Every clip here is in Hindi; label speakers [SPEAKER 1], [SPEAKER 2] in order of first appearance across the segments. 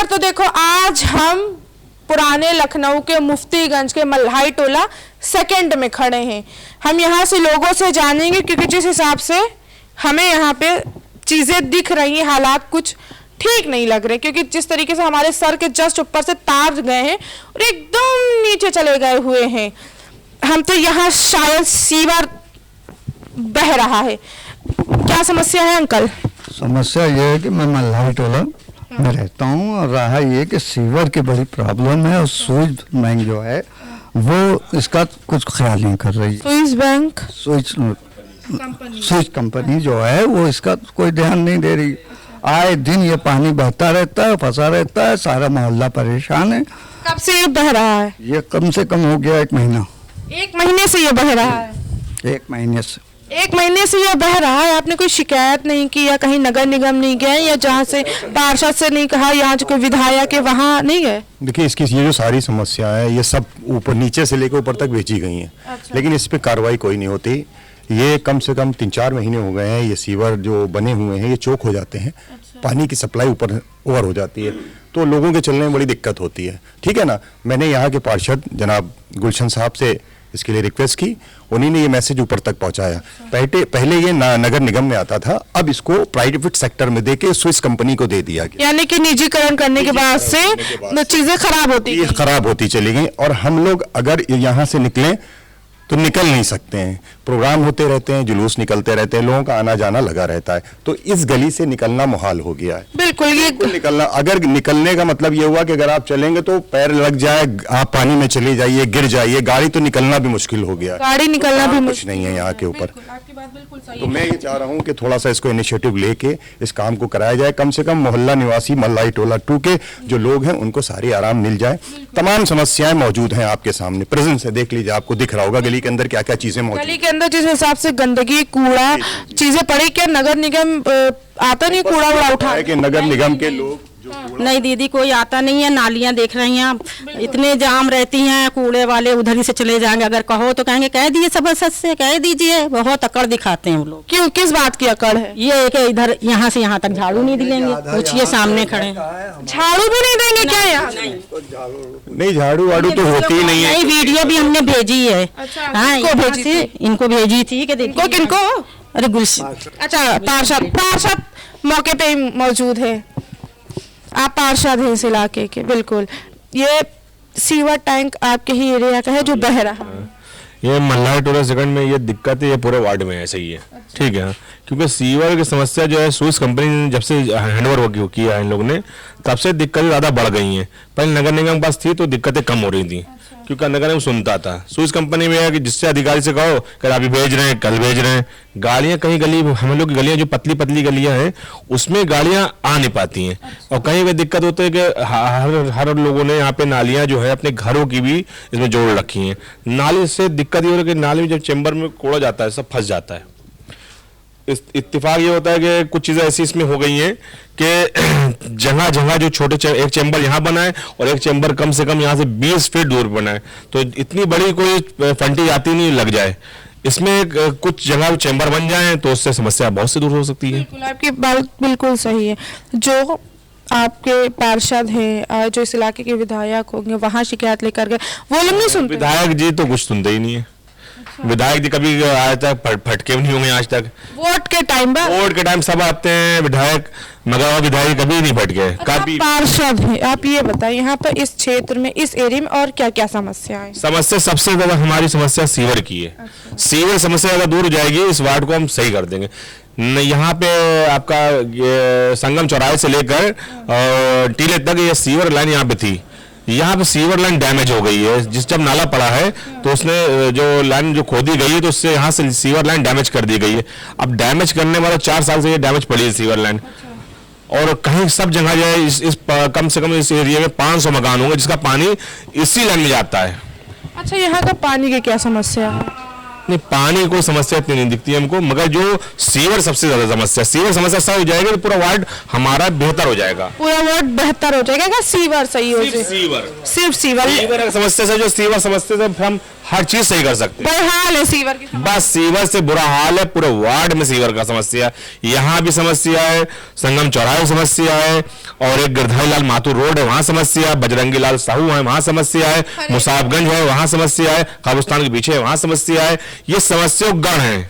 [SPEAKER 1] नमस्कार। तो देखो आज हम पुराने लखनऊ के मुफ्तीगंज के मल्हाई टोला सेकंड में खड़े हैं। हम यहाँ से लोगों से जानेंगे क्योंकि जिस हिसाब से हमें यहाँ पे चीजें दिख रही हैं, हालात कुछ ठीक नहीं लग रहे, क्योंकि जिस तरीके से हमारे सर के जस्ट ऊपर से तार गए हैं और एकदम नीचे चले गए हुए हैं। हम तो यहाँ शायद सीवर बह रहा है। क्या समस्या है अंकल?
[SPEAKER 2] समस्या ये है कि मैं मल्हाई टोला में रहता हूँ और रहा ये कि सीवर की बड़ी प्रॉब्लम है और स्विच बैंक जो है वो इसका कुछ ख्याल नहीं कर रही है। स्विच कंपनी जो है वो इसका कोई ध्यान नहीं दे रही। आए दिन ये पानी बहता रहता है, फंसा रहता है, सारा मोहल्ला परेशान है।
[SPEAKER 1] कब से ये बह रहा है?
[SPEAKER 2] ये कम से कम हो गया 1 महीना।
[SPEAKER 1] 1 महीने से ये बह रहा है?
[SPEAKER 2] 1 महीने से।
[SPEAKER 1] 1 महीने से ये बह रहा है। आपने कोई शिकायत नहीं की या कहीं नगर निगम नहीं गए या जहाँ से पार्षद से नहीं कहा, यहाँ जो कोई विधायक है वहाँ नहीं गए?
[SPEAKER 3] देखिए, इसकी ये जो सारी समस्या है ये सब ऊपर नीचे से लेकर ऊपर तक भेजी गई हैं।
[SPEAKER 1] अच्छा।
[SPEAKER 3] लेकिन इस पे कार्रवाई कोई नहीं होती। ये कम से कम 3-4 महीने हो गए हैं। ये सीवर जो बने हुए हैं ये चोक हो जाते हैं। अच्छा। पानी की सप्लाई ऊपर ओवर हो जाती है तो लोगों के चलने में बड़ी दिक्कत होती है। ठीक है ना। मैंने यहाँ के पार्षद जनाब गुलशन साहब से इसके लिए रिक्वेस्ट की, उन्हीं ने ये मैसेज ऊपर तक पहुंचाया। पहले ये नगर निगम में आता था, अब इसको प्राइवेट सेक्टर में देके स्विस कंपनी को दे दिया गया।
[SPEAKER 1] यानी कि निजीकरण करने के बाद से चीजें खराब होती
[SPEAKER 3] चली गई। और हम लोग अगर यहाँ से निकलें तो निकल नहीं सकते हैं। प्रोग्राम होते रहते हैं, जुलूस निकलते रहते हैं, लोगों का आना जाना लगा रहता है, तो इस गली से निकलना मुहाल हो गया है।
[SPEAKER 1] बिल्कुल ये
[SPEAKER 3] निकलना, अगर निकलने का मतलब ये हुआ कि अगर आप चलेंगे तो पैर लग जाए, आप पानी में चले जाइए, गिर जाइए, गाड़ी तो निकलना भी मुश्किल हो गया।
[SPEAKER 1] गाड़ी निकलना भी
[SPEAKER 3] कुछ नहीं है यहाँ के ऊपर। तो मैं ये चाह रहा हूँ कि थोड़ा सा इसको इनिशिएटिव लेके इस काम को कराया जाए। कम से कम मोहल्ला निवासी मल्हाई टोला 2 के जो लोग हैं उनको सारी आराम मिल जाए। तमाम समस्याएं मौजूद हैं आपके सामने, प्रेजेंस है, देख लीजिए, आपको दिख रहा होगा गली के अंदर क्या क्या चीजें मौजूद।
[SPEAKER 1] गली के अंदर जिस हिसाब से गंदगी, कूड़ा, चीजें पड़ी, क्या नगर निगम आता नहीं कूड़ा वूड़ा उठा?
[SPEAKER 3] कि नगर निगम के लोग
[SPEAKER 4] नहीं दीदी, कोई आता नहीं है। नालियां देख रही हैं, इतने जाम रहती हैं, कूड़े वाले उधर ही से चले जाएंगे। अगर कहो तो कहेंगे कह दिए सभासद से, कह दीजिए। बहुत अकड़ दिखाते हैं वो लोग।
[SPEAKER 1] क्यों, किस बात की अकड़ है?
[SPEAKER 4] ये कि इधर यहाँ से यहाँ तक झाड़ू नहीं दिलेंगे, पूछिए, सामने खड़े।
[SPEAKER 1] झाड़ू भी नहीं देंगे क्या यहाँ?
[SPEAKER 3] नहीं, झाड़ू वाड़ू तो होती ही नहीं है।
[SPEAKER 4] नहीं, वीडियो भी हमने भेजी है। हाँ, इनको भेजी थी कि देखो।
[SPEAKER 1] किनको?
[SPEAKER 4] अरे गुलशन।
[SPEAKER 1] अच्छा, पार्षद मौके पे ही मौजूद है। आप पार्षद हैं इस इलाके के। बिल्कुल, ये सीवर टैंक आपके ही एरिया का है जो बह रहा है।
[SPEAKER 5] ये मल्हाई टोला सेकंड में ये दिक्कत है, ये पूरे वार्ड में ऐसा ही है। अच्छा। ठीक है, क्योंकि सीवर की समस्या जो है स्विस कंपनी ने जब से हैंडओवर किया है इन लोगों ने, तब से दिक्कतें ज़्यादा बढ़ गई हैं। पहले नगर निगम के पास थी तो दिक्कतें कम हो रही थी। क्योंकि नगर निगम सुनता था। स्विस कंपनी में है कि जिससे अधिकारी से कहो कि अभी भेज रहे हैं, कल भेज रहे हैं। गाड़ियां कहीं गली, हम लोग की गलियां जो पतली पतली गलियां हैं उसमें गाड़ियां आ नहीं पाती हैं। और कहीं भी दिक्कत होती है कि हर लोगों ने यहाँ पे नालियां जो है अपने घरों की भी इसमें जोड़ रखी हैं। नाली से दिक्कत ये हो रही है कि नाली में जब चैम्बर में कूड़ा जाता है सब फंस जाता है। इत्तेफाक ये होता है कि कुछ चीज़ें ऐसी इसमें हो गई हैं कि जगह जगह जो एक चैम्बर यहाँ बना है और एक चैम्बर कम से कम यहाँ से 20 फीट दूर बना है, तो इतनी बड़ी कोई फंटी आती नहीं लग जाए। इसमें कुछ जगह चैम्बर बन जाए तो उससे समस्या बहुत से दूर हो सकती है।
[SPEAKER 1] बिल्कुल, आपकी बात बिल्कुल सही है। जो आपके पार्षद हैं, जो इस इलाके के विधायक होंगे, वहाँ शिकायत लेकर गए, वो लोग नहीं सुनते?
[SPEAKER 5] विधायक जी तो कुछ सुनते ही नहीं है। विधायक जी कभी आज तक फटके भी नहीं होंगे आज तक।
[SPEAKER 1] वोट के टाइम
[SPEAKER 5] सब आते हैं विधायक, मगर विधायक कभी नहीं फटके।
[SPEAKER 1] कभी पार्षद है। आप ये बताइए यहाँ पर इस क्षेत्र में, इस एरिया में और क्या क्या समस्या है?
[SPEAKER 5] समस्या सबसे ज्यादा हमारी समस्या सीवर की है। अच्छा। सीवर समस्या ज्यादा दूर हो जाएगी, इस वार्ड को हम सही कर देंगे। यहाँ पे आपका संगम चौराहे से लेकर टीले तक ये सीवर लाइन यहाँ पे थी। यहाँ पे सीवर लाइन डैमेज हो गई है। जब नाला पड़ा है तो उसने जो लाइन जो खोदी गई है तो उससे यहाँ से सीवर लाइन डैमेज कर दी गई है। अब डैमेज करने वाला 4 साल से ये डैमेज पड़ी है सीवर लाइन। और कहीं सब जगह जो है इस कम से कम इस एरिया में 500 मकान होंगे जिसका पानी इसी लाइन में जाता है।
[SPEAKER 1] अच्छा, यहाँ का पानी की क्या समस्या है?
[SPEAKER 5] नहीं, पानी कोई समस्या इतनी नहीं दिखती है हमको, मगर जो सीवर सबसे ज्यादा समस्या, सीवर समस्या सही हो जाएगी तो पूरा वार्ड हमारा बेहतर हो जाएगा।
[SPEAKER 1] पूरा वार्ड बेहतर हो जाएगा क्या? सीवर सही हो जाए? सिर्फ सीवर
[SPEAKER 5] समस्या से, जो सीवर समस्या से हम हर चीज सही कर सकते हैं।
[SPEAKER 1] बुरा हाल है सीवर की।
[SPEAKER 5] बस सीवर से बुरा हाल है, पूरे वार्ड में सीवर का समस्या। यहाँ भी समस्या है, संगम चौराहे समस्या है, और एक गिरधारी लाल माथुर रोड है वहां समस्या है, बजरंगी लाल साहू है वहां समस्या है, मुसाफगंज है वहां समस्या है, काबुस्तान के पीछे है वहां समस्या है। ये समस्या गण है,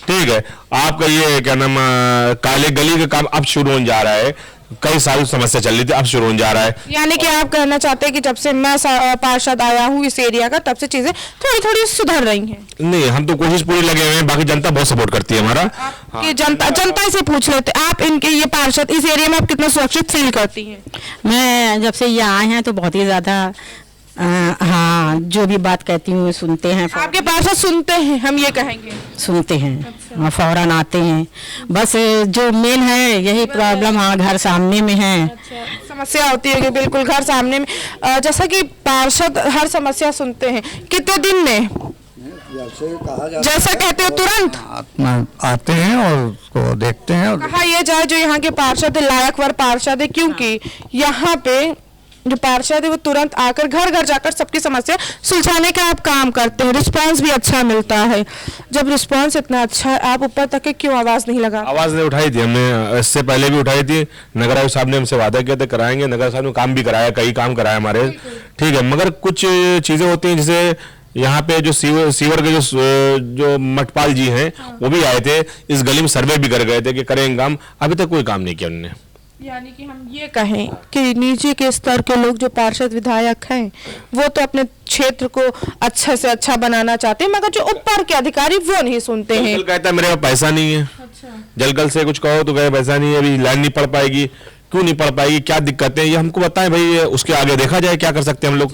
[SPEAKER 5] ठीक है। आपका ये क्या नाम काले गली का काम अब शुरू होने जा रहा है, कई साल समस्या चल रही थी, अब शुरू होने जा रहा है।
[SPEAKER 1] यानी कि आप कहना चाहते हैं कि जब से मैं पार्षद आया हूँ इस एरिया का, तब से चीजें थोड़ी थोड़ी सुधर रही हैं।
[SPEAKER 5] नहीं, हम तो कोशिश पूरी लगे हुए हैं, बाकी जनता बहुत सपोर्ट करती है हमारा।
[SPEAKER 1] कि जनता से पूछ लेते, आप इनके ये पार्षद इस एरिया में आप कितना सुरक्षित फील करती हैं?
[SPEAKER 4] मैं जब से ये आए हैं तो बहुत ही ज़्यादा हाँ, जो भी बात कहती हूँ सुनते हैं,
[SPEAKER 1] आपके पार्षद सुनते हैं, हम ये कहेंगे
[SPEAKER 4] सुनते हैं, हाँ, फौरन आते हैं। बस जो मेन है यही प्रॉब्लम, हाँ, घर सामने में है।
[SPEAKER 1] समस्या होती है कि बिल्कुल घर सामने में, जैसा कि पार्षद हर समस्या सुनते हैं, कितने दिन में जैसा कहते हो तुरंत
[SPEAKER 2] आते हैं और उसको देखते हैं। और
[SPEAKER 1] कहा यह जाए जो यहाँ के पार्षद है लायकवर पार्षद है, क्योंकि यहाँ पे जो पार्षद है वो तुरंत आकर घर घर जाकर सबकी समस्या सुलझाने का आप काम करते हैं, रिस्पांस भी अच्छा मिलता है। जब रिस्पांस इतना अच्छा है, आप ऊपर तक के क्यों आवाज नहीं लगा?
[SPEAKER 5] आवाज नहीं उठाई थी हमने, इससे पहले भी उठाई थी। नगर आयुक्त साहब ने हमसे वादा किया था कराएंगे, नगर साहब ने काम भी कराया, कई काम कराया हमारे, ठीक है। मगर कुछ चीजें होती हैं, जैसे यहाँ पे जो सीवर के जो मठपाल जी हैं वो भी आए थे, इस गली में सर्वे भी कर गए थे कि करेंगे काम, अभी तक कोई काम नहीं किया उन्होंने।
[SPEAKER 1] यानी कि हम ये कहें कि नीचे के स्तर के लोग जो पार्षद विधायक हैं वो तो अपने क्षेत्र को अच्छे से अच्छा बनाना चाहते हैं, मगर जो ऊपर के अधिकारी वो नहीं सुनते हैं।
[SPEAKER 5] जलकल कहता है मेरे पास पैसा नहीं है। अच्छा। जलकल से कुछ कहो तो कहे पैसा नहीं है, अभी लाइन नहीं पड़ पाएगी। क्यों नहीं पड़ पाएगी, क्या दिक्कत है, ये हमको बताएं भाई, उसके आगे देखा जाए क्या कर सकते हैं हम लोग।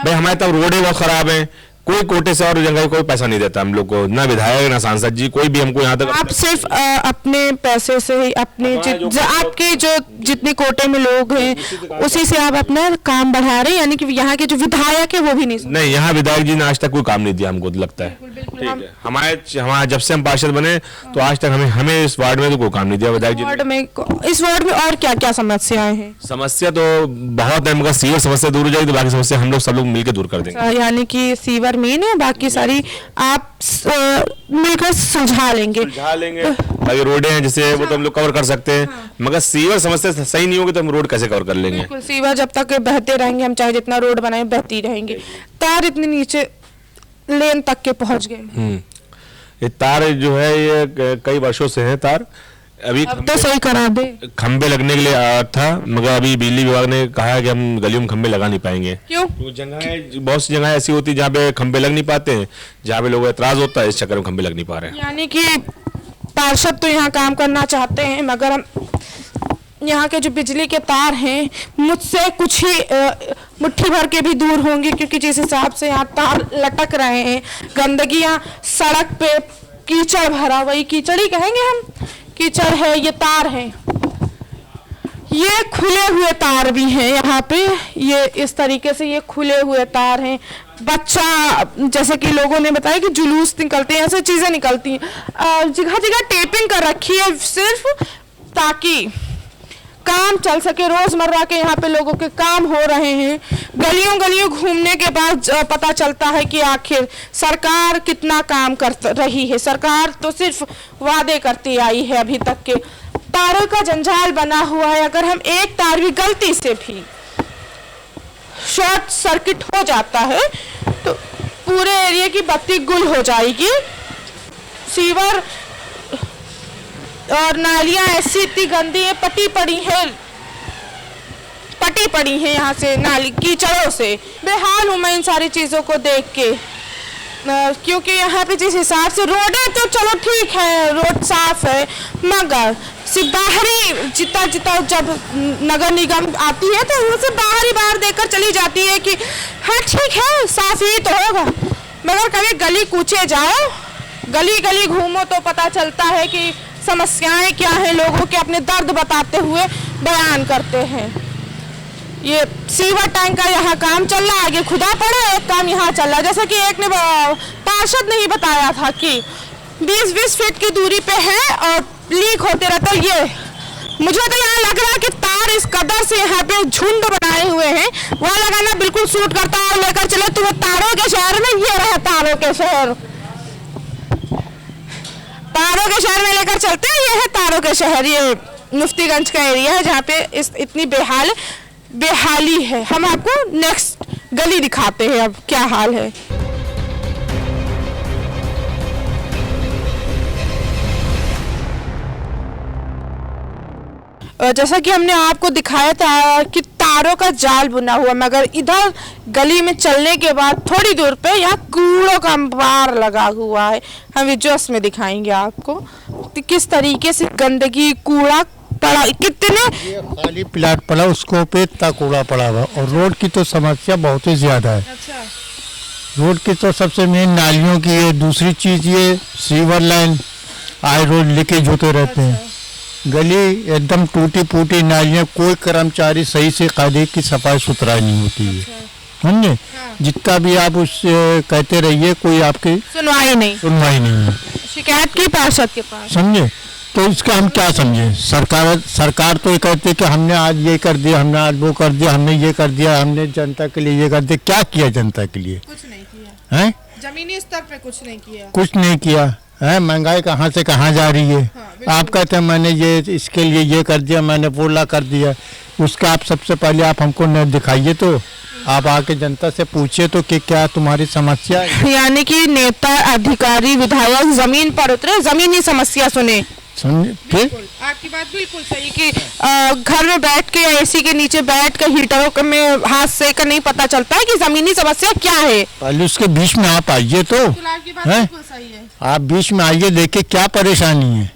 [SPEAKER 5] भाई हमारे तब रोडें बहुत खराब है, कोई कोटे से और जगह कोई पैसा नहीं देता हम लोग को, ना विधायक ना सांसद जी, कोई भी हमको यहाँ तक।
[SPEAKER 1] आप सिर्फ अपने पैसे से ही अपने आपके जो जितने कोटे में लोग हैं उसी से आप अपना काम बढ़ा रहे हैं, यानी कि यहाँ के जो विधायक है वो भी नहीं
[SPEAKER 5] यहाँ विधायक जी ने आज तक कोई काम नहीं दिया हमको, लगता है। ठीक है, हमारे जब से हम पार्षद बने तो आज तक हमें इस वार्ड में तो कोई काम नहीं दिया विधायक जी ने।
[SPEAKER 1] इस वार्ड में और क्या क्या समस्याएं हैं?
[SPEAKER 5] समस्या तो बहुत है, मगर सीवर समस्या दूर हो जाएगी तो बाकी समस्या हम लोग सब लोग मिलकर दूर कर देंगे।
[SPEAKER 1] यानी कि सीवर मेन है, बाकी सारी आप मिलकर सुलझा लेंगे।
[SPEAKER 5] बाकी रोडें हैं जैसे वो तो हम लोग कवर कर सकते हैं, मगर सीवर समस्या सही नहीं होगी तो हम रोड कैसे कवर कर लेंगे?
[SPEAKER 1] बिल्कुल, सीवर जब तक बहते रहेंगे, हम चाहे जितना रोड बनाए बहती रहेंगे। तार इतने नीचे लेन तक के पहुंच गए।
[SPEAKER 5] ये तार जो है ये कई वर्षों से है तार, अभी
[SPEAKER 1] अब तो सही करा दे।
[SPEAKER 5] खंबे लगने के लिए आया था, मगर अभी बिजली विभाग ने कहा है कि हम गलियों में खंबे लगा नहीं पाएंगे।
[SPEAKER 1] क्यों?
[SPEAKER 5] जगह बहुत सी जगह ऐसी होती है जहाँ पे खंबे लग नहीं पाते हैं, जहाँ पे लोगों को एतराज होता है, इस चक्कर में खंबे लग नहीं पा रहे हैं।
[SPEAKER 1] यानी कि पार्षद तो यहाँ काम करना चाहते हैं, मगर हम यहाँ के जो बिजली के तार हैं मुझसे कुछ ही मुट्ठी भर के भी दूर होंगे, क्योंकि जिस हिसाब से यहाँ तार लटक रहे हैं, गंदगी यहाँ सड़क पे कीचड़ भरा, वही कीचड़ ही कहेंगे हम, कीचड़ है, ये तार है, ये खुले हुए तार भी हैं यहाँ पे, ये इस तरीके से ये खुले हुए तार हैं। बच्चा जैसे कि लोगों ने बताया कि जुलूस निकलते हैं, ऐसे चीजें निकलती हैं, जगह जगह टेपिंग कर रखी है सिर्फ ताकि काम चल सके। रोजमर्रा के यहाँ पे लोगों के काम हो रहे हैं। गलियों गलियों घूमने के बाद पता चलता है कि आखिर सरकार कितना काम कर रही है। सरकार तो सिर्फ वादे करती आई है अभी तक के। तारों का जंजाल बना हुआ है, अगर हम एक तार भी गलती से भी शॉर्ट सर्किट हो जाता है तो पूरे एरिया की बत्ती गुल हो जाएगी। सीवर और नालियां ऐसी इतनी गंदी है, पटी पड़ी है यहाँ से नाली कीचड़ों से। बेहाल हूँ मैं इन सारी चीज़ों को देख के, क्योंकि यहाँ पे जिस हिसाब से रोडें तो चलो ठीक है, रोड साफ है, मगर सिर्फ बाहरी जितना जब नगर निगम आती है तो उसे बाहर देकर चली जाती है कि हाँ ठीक है साफ ही तो होगा, मगर कभी गली कूचे जाओ, गली गली घूमो तो पता चलता है कि समस्याएं क्या है, लोगों के अपने दर्द बताते हुए बयान करते हैं। ये सीवर टैंक का यहाँ काम चल रहा है, आगे खुदा पड़ा एक काम यहाँ चल रहा है, जैसा कि एक ने पार्षद ने ही बताया था कि 20-20 फीट की दूरी पे है और लीक होते रहता है। ये मुझे तो यहाँ लग रहा है कि तार इस कदर से यहाँ पे झुंड बनाए हुए हैं, वह लगाना बिल्कुल सूट करता है। लेकर चले तुम्हें तारों के शहर में, ये रहे तारों के शहर, तारों के शहर में लेकर चलते हैं, ये है तारों के शहर। ये मुफ्तीगंज का एरिया है जहाँ पे इतनी बेहाली है। हम आपको नेक्स्ट गली दिखाते हैं अब क्या हाल है। जैसा कि हमने आपको दिखाया था कि तारों का जाल बुना हुआ, मगर इधर गली में चलने के बाद थोड़ी दूर पे यहाँ कूड़ों का अंबार लगा हुआ है। हम विजुअल्स में दिखाएंगे आपको कि किस तरीके से गंदगी कूड़ा पड़ा, कितने
[SPEAKER 6] खाली प्लाट पड़ा उसको पे इतना कूड़ा पड़ा हुआ। और रोड की तो समस्या बहुत ही ज्यादा है। रोड की तो सबसे मेन नालियों की है, दूसरी चीज ये सीवर लाइन आए रोज लीकेज होते रहते हैं। गली एकदम टूटी फूटी नालियाँ, कोई कर्मचारी सही से कायदे की सफाई सुथराई नहीं होती है, समझे। जितना भी आप उससे कहते रहिए कोई आपकी सुनवाई नहीं है।
[SPEAKER 1] शिकायत की पार्षद के पास,
[SPEAKER 6] समझे। तो इसका हम क्या समझे, सरकार तो ये कहते कि हमने आज ये कर दिया, हमने आज वो कर दिया, हमने ये कर दिया, हमने जनता के लिए ये कर दिया। क्या किया जनता के लिए?
[SPEAKER 1] कुछ नहीं किया
[SPEAKER 6] है,
[SPEAKER 1] जमीनी स्तर पे कुछ नहीं
[SPEAKER 6] किया है। महंगाई कहाँ से कहाँ जा रही है। आप कहते हैं मैंने ये इसके लिए ये कर दिया, मैंने बोला कर दिया। उसका आप सबसे पहले आप हमको न दिखाइए, तो आप आके जनता से पूछिए तो कि क्या तुम्हारी समस्या है।
[SPEAKER 1] यानी कि नेता अधिकारी विधायक जमीन पर उतरे, जमीनी समस्या सुने।
[SPEAKER 6] समझे।
[SPEAKER 1] आपकी बात बिल्कुल सही कि घर में बैठ के या एसी के नीचे बैठ कर हीटरों में हाथ से कर नहीं पता चलता है कि जमीनी समस्या क्या है।
[SPEAKER 6] पहले उसके बीच में आप आइए तो
[SPEAKER 1] आपकी बात बिल्कुल सही है।
[SPEAKER 6] आप बीच में आइए, देखिए क्या परेशानी है।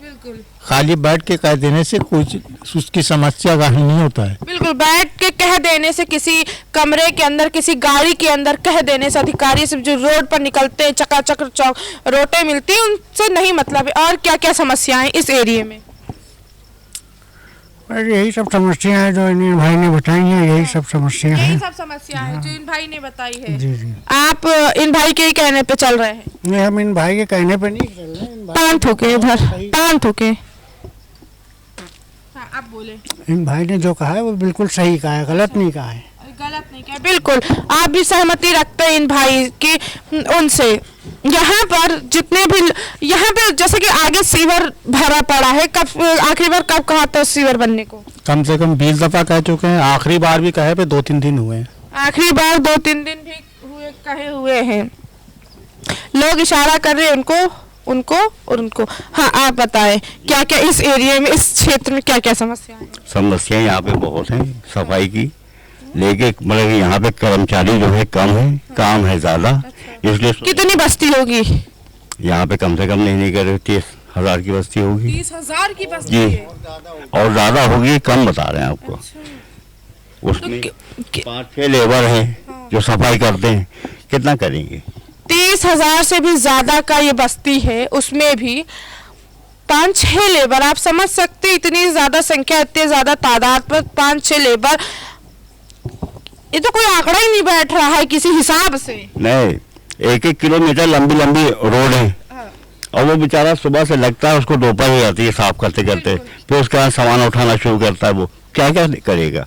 [SPEAKER 6] खाली बैठ के कह देने से कुछ उसकी समस्या का हल नहीं होता है।
[SPEAKER 1] बिल्कुल, बैठ के कह देने से, किसी कमरे के अंदर, किसी गाड़ी के अंदर कह देने से, अधिकारी से जो रोड पर निकलते हैं, चकाचक रोटे मिलती हैं, उनसे नहीं मतलब है। और क्या क्या समस्याएं इस एरिया में?
[SPEAKER 7] यही सब समस्या है जो इन भाई ने बताई है, यही सब समस्या है।
[SPEAKER 1] यही सब समस्या है जो इन भाई ने बताई है।
[SPEAKER 7] जी जी।
[SPEAKER 1] आप इन भाई के ही कहने पे चल रहे हैं?
[SPEAKER 7] नहीं, हम इन भाई के कहने पे नहीं चल रहे हैं।
[SPEAKER 1] पान थूके इधर, पान थूके। हाँ, आप बोले।
[SPEAKER 7] इन भाई ने जो कहा है वो बिल्कुल सही कहा है, गलत नहीं कहा है।
[SPEAKER 1] गलत नहीं कहा, बिल्कुल। आप भी सहमति रखते हैं इन भाई की उनसे? यहाँ पर जितने भी, यहाँ पे जैसे कि आगे सीवर भरा पड़ा है, कब आखिरी बार कब कहा था सीवर बनने को?
[SPEAKER 6] कम से कम 20 दफा कह चुके हैं, आखिरी बार भी कहे पे 2-3 दिन हुए हैं।
[SPEAKER 1] आखिरी बार 2-3 दिन भी कहे हुए हैं। लोग इशारा कर रहे हैं उनको। हाँ, आप बताएं क्या क्या इस एरिया में, इस क्षेत्र में क्या क्या समस्या है?
[SPEAKER 8] समस्याएं यहाँ पे बहुत हैं सफाई की, लेके मतलब यहाँ पे कर्मचारी जो है कम है, काम है ज्यादा। इसलिए
[SPEAKER 1] कितनी बस्ती होगी
[SPEAKER 8] यहाँ पे? कम से कम नहीं कर 30,000 की बस्ती होगी।
[SPEAKER 1] 30,000 की बस्ती
[SPEAKER 8] जी,
[SPEAKER 1] है।
[SPEAKER 8] और ज्यादा होगी, कम बता रहे हैं आपको। उसमें 5-6 लेबर हैं जो सफाई करते हैं, कितना करेंगे?
[SPEAKER 1] 30,000 से भी ज्यादा का ये बस्ती है, उसमें भी 5-6 लेबर। आप समझ सकते, इतनी ज्यादा संख्या, इतने ज्यादा तादाद पर 5-6 लेबर, ये तो कोई आंकड़ा ही नहीं बैठ रहा है किसी हिसाब से।
[SPEAKER 8] नहीं, 1-1 किलोमीटर लंबी रोड है, और वो बेचारा सुबह से लगता है, उसको दोपहर हो जाती है साफ करते करते, फिर उसके बाद सामान उठाना शुरू करता है। वो क्या क्या करेगा?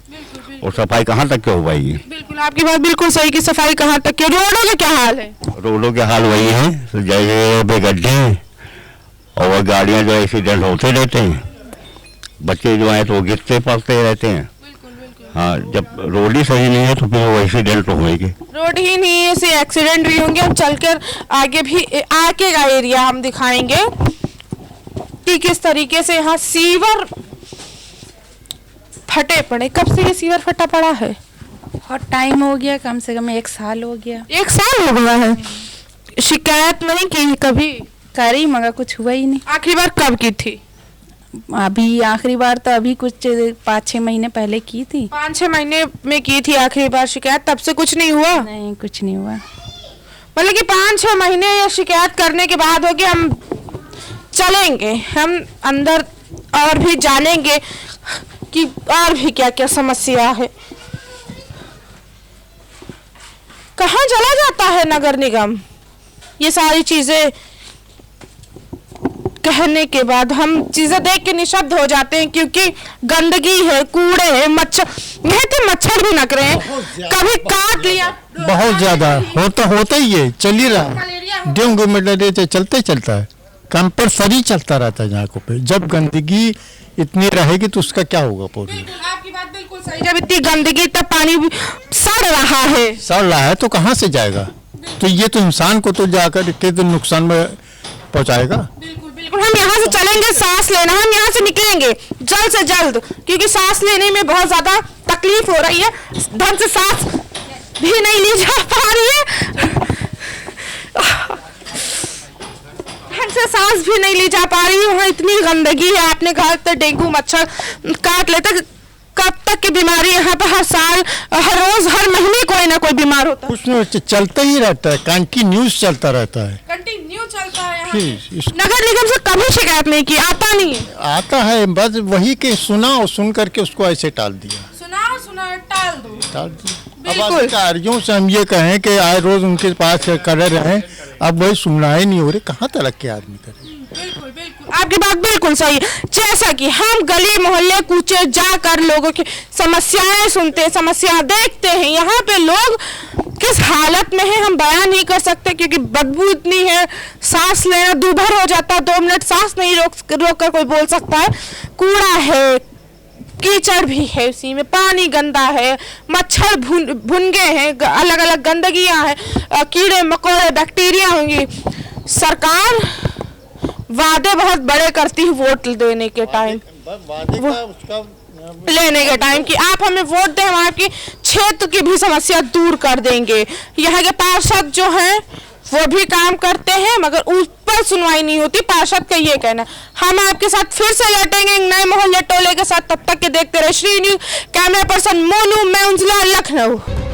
[SPEAKER 8] और सफाई कहाँ तक हो पाएगी?
[SPEAKER 1] बिल्कुल, आपकी बात बिल्कुल सही कि सफाई कहाँ तक है। रोडों का क्या हाल है?
[SPEAKER 8] रोडों के हाल वही है, जगह पे गड्ढे हैं, और गाड़ियाँ जो एक्सीडेंट होते रहते हैं, बच्चे जो हैं तो गिरते पड़ते रहते हैं। हाँ, जब रोड ही सही नहीं है तो फिर वो एक्सीडेंट तो होंगे।
[SPEAKER 1] रोड ही नहीं है, ऐसे एक्सीडेंट भी होंगे। हम चलकर आगे का एरिया हम दिखाएंगे कि किस तरीके से यहाँ सीवर फटे पड़े। कब से ये सीवर फटा पड़ा है?
[SPEAKER 9] और टाइम हो गया, कम से कम 1 साल हो गया।
[SPEAKER 1] 1 साल हो गया है। शिकायत नहीं की कभी?
[SPEAKER 9] करी, मगर कुछ हुआ ही नहीं।
[SPEAKER 1] आखिरी बार कब की थी?
[SPEAKER 9] अभी आखिरी बार तो अभी कुछ 5-6 महीने पहले की थी।
[SPEAKER 1] 5-6 महीने में की थी आखिरी बार शिकायत, तब से कुछ नहीं हुआ?
[SPEAKER 9] नहीं, कुछ नहीं हुआ।
[SPEAKER 1] मतलब कि 5-6 महीने या शिकायत करने के बाद होगी। हम चलेंगे, हम अंदर और भी जानेंगे कि और भी क्या क्या समस्या है। कहाँ चला जाता है नगर निगम? ये सारी चीजें कहने के बाद हम चीजें देख के निशब्द हो जाते हैं, क्योंकि गंदगी है, कूड़े हैं, मच्छर भी नक रहे हैं। कभी काट लिया,
[SPEAKER 6] बहुत ज्यादा होता ही है, चल ही रहा है। डेंगू मलेरिया चलता है। कंपलसरी चलता रहता है नाकों पे। जब गंदगी इतनी रहेगी तो उसका क्या होगा पूरी?
[SPEAKER 1] बिल्कुल आपकी बात बिल्कुल सही। जब इतनी गंदगी तब पानी भी सड़ रहा है,
[SPEAKER 6] सड़ रहा है तो कहाँ से जाएगा? तो ये तो इंसान को तो जाकर के तो नुकसान में पहुंचाएगा।
[SPEAKER 1] बिल्कुल बिल्कुल। हम यहाँ से चलेंगे सांस लेना, हम यहाँ से निकलेंगे जल्द से जल्द, क्योंकि सांस लेने में बहुत ज्यादा तकलीफ हो रही है, ढंग से सांस भी नहीं ली जा पा रही है, ढंग से सांस भी नहीं ली जा पा रही है। वहाँ इतनी गंदगी है, आपने कहा तो डेंगू मच्छर काट लेता, कब तक की बीमारी यहाँ पे हर साल हर रोज हर महीने कोई ना कोई बीमार होता है।
[SPEAKER 6] कुछ नहीं चलता ही रहता है, कंटिन्यूस चलता रहता है,
[SPEAKER 1] कंटिन्यू चलता है यहाँ
[SPEAKER 6] फिर इस-
[SPEAKER 1] नगर निगम से कभी शिकायत नहीं की, आता नहीं है।
[SPEAKER 6] आता है बस वही के सुना और सुन करके उसको ऐसे टाल दिया।
[SPEAKER 1] सुना टाल दो।
[SPEAKER 6] अब
[SPEAKER 1] बिल्कुल।
[SPEAKER 6] अधिकारियों से हम ये कहें कि आए रोज उनके पास करे रहे, अब वही सुनना ही नहीं हो रही, कहाँ तलक के आदमी करे।
[SPEAKER 1] बिल्कुल बिल्कुल आपकी बात बिल्कुल सही है। जैसा कि हम गली मोहल्ले कूचे जाकर लोगों की समस्याएं सुनते हैं, समस्या देखते हैं, यहाँ पे लोग किस हालत में है हम बयान नहीं कर सकते, क्योंकि बदबू इतनी है, सांस लेना दूभर हो जाता है, 2 मिनट सांस नहीं रोक कर कोई बोल सकता है। कूड़ा है, कीचड़ भी है, उसी में पानी गंदा है, मच्छर भुनगे हैं, अलग अलग गंदगियां हैं, कीड़े मकोड़े बैक्टीरिया होंगी। सरकार वादे बहुत बड़े करती है वोट देने के टाइम, लेने के टाइम कि आप हमें वोट दें, हम आपकी क्षेत्र की भी समस्या दूर कर देंगे। यहाँ के पार्षद जो हैं वो भी काम करते हैं, मगर उस पर सुनवाई नहीं होती। पार्षद का ये कहना। हम आपके साथ फिर से लौटेंगे एक नए मोहल्ले टोले के साथ, तब तक के देखते रहे Shri news. Camera person Monu, मैं उंजला, लखनऊ।